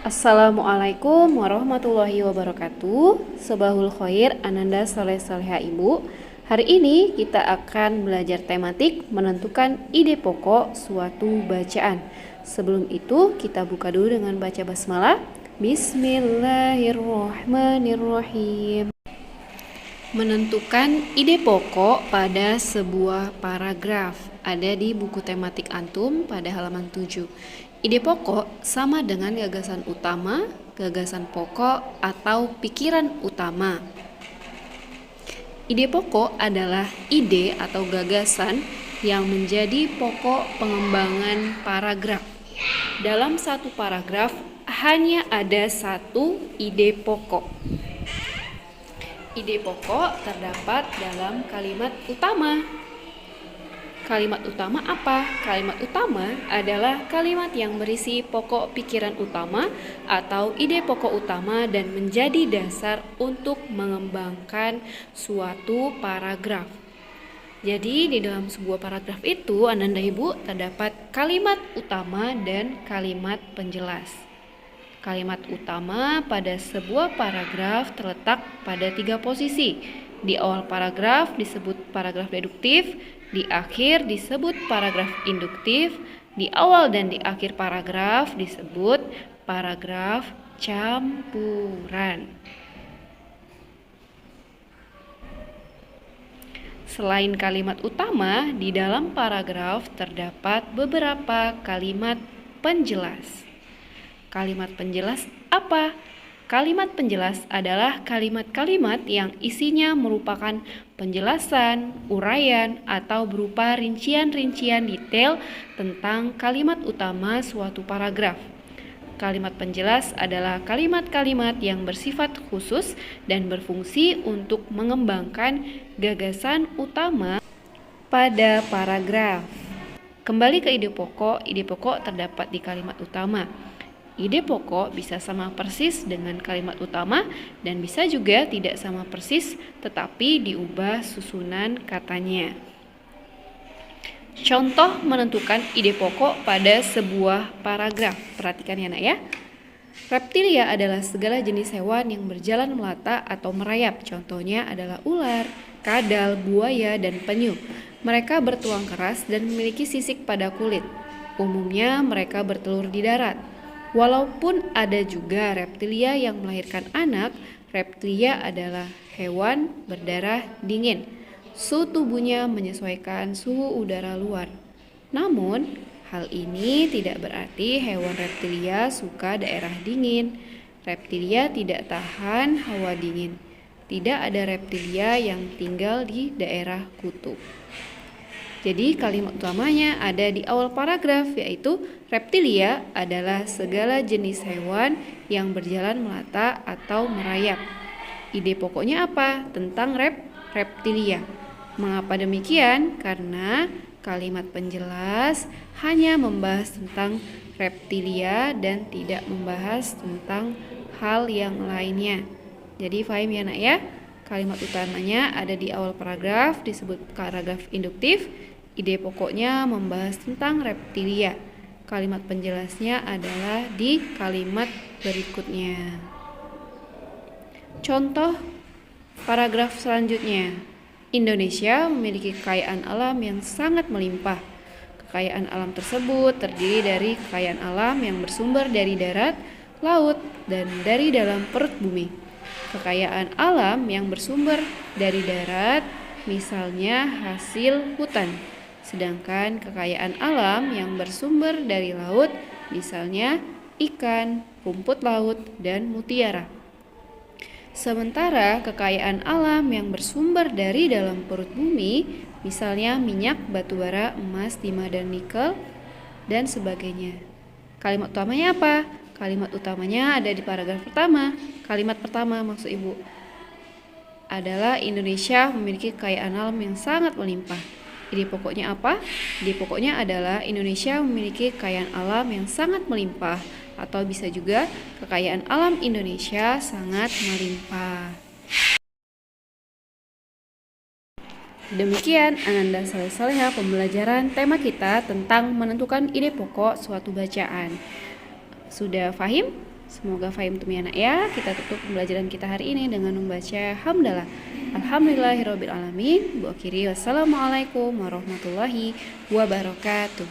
Assalamualaikum warahmatullahi wabarakatuh. Sobahul Khair, Ananda Soleh Soleha Ibu. Hari ini kita akan belajar tematik menentukan ide pokok suatu bacaan. Sebelum itu kita buka dulu dengan baca basmalah. Bismillahirrahmanirrahim. Menentukan ide pokok pada sebuah paragraf ada di buku tematik antum pada halaman 7. Ide pokok sama dengan gagasan utama, gagasan pokok, atau pikiran utama. Ide pokok adalah ide atau gagasan yang menjadi pokok pengembangan paragraf. Dalam satu paragraf hanya ada satu ide pokok. Ide pokok terdapat dalam kalimat utama. Kalimat utama apa? Kalimat utama adalah kalimat yang berisi pokok pikiran utama atau ide pokok utama dan menjadi dasar untuk mengembangkan suatu paragraf. Jadi di dalam sebuah paragraf itu, Ananda Ibu, terdapat kalimat utama dan kalimat penjelas. Kalimat utama pada sebuah paragraf terletak pada 3 posisi. Di awal paragraf disebut paragraf deduktif, di akhir disebut paragraf induktif, di awal dan di akhir paragraf disebut paragraf campuran. Selain kalimat utama, di dalam paragraf terdapat beberapa kalimat penjelas. Kalimat penjelas apa? Kalimat penjelas adalah kalimat-kalimat yang isinya merupakan penjelasan, uraian, atau berupa rincian-rincian detail tentang kalimat utama suatu paragraf. Kalimat penjelas adalah kalimat-kalimat yang bersifat khusus dan berfungsi untuk mengembangkan gagasan utama pada paragraf. Kembali ke ide pokok terdapat di kalimat utama. Ide pokok bisa sama persis dengan kalimat utama dan bisa juga tidak sama persis tetapi diubah susunan katanya. Contoh menentukan ide pokok pada sebuah paragraf. Perhatikan ya nak ya. Reptilia adalah segala jenis hewan yang berjalan melata atau merayap. Contohnya adalah ular, kadal, buaya, dan penyu. Mereka bertulang keras dan memiliki sisik pada kulit. Umumnya mereka bertelur di darat. Walaupun ada juga reptilia yang melahirkan anak, reptilia adalah hewan berdarah dingin. Suhu tubuhnya menyesuaikan suhu udara luar. Namun, hal ini tidak berarti hewan reptilia suka daerah dingin. Reptilia tidak tahan hawa dingin. Tidak ada reptilia yang tinggal di daerah kutub. Jadi kalimat utamanya ada di awal paragraf, yaitu reptilia adalah segala jenis hewan yang berjalan melata atau merayap. Ide pokoknya apa? Tentang reptilia. Mengapa demikian? Karena kalimat penjelas hanya membahas tentang reptilia dan tidak membahas tentang hal yang lainnya. Jadi paham ya nak ya? Kalimat utamanya ada di awal paragraf, disebut paragraf induktif. Ide pokoknya membahas tentang reptilia. Kalimat penjelasnya adalah di kalimat berikutnya. Contoh paragraf selanjutnya. Indonesia memiliki kekayaan alam yang sangat melimpah. Kekayaan alam tersebut terdiri dari kekayaan alam yang bersumber dari darat, laut, dan dari dalam perut bumi. Kekayaan alam yang bersumber dari darat, misalnya hasil hutan. Sedangkan kekayaan alam yang bersumber dari laut, misalnya ikan, rumput laut, dan mutiara. Sementara kekayaan alam yang bersumber dari dalam perut bumi, misalnya minyak, batu bara, emas, timah, dan nikel, dan sebagainya. Kalimat utamanya apa? Kalimat utamanya ada di paragraf pertama. Kalimat pertama maksud ibu adalah Indonesia memiliki kekayaan alam yang sangat melimpah. Ide pokoknya apa? Ide pokoknya adalah Indonesia memiliki kekayaan alam yang sangat melimpah, atau bisa juga kekayaan alam Indonesia sangat melimpah. Demikian Ananda Soleh Soleha pembelajaran tema kita tentang menentukan ide pokok suatu bacaan. Sudah paham? Semoga fahim tuh ya anak ya. Kita tutup pembelajaran kita hari ini dengan membaca hamdalah. Alhamdulillahirabbil alamin. Bu akhiri wassalamualaikum warahmatullahi wabarakatuh.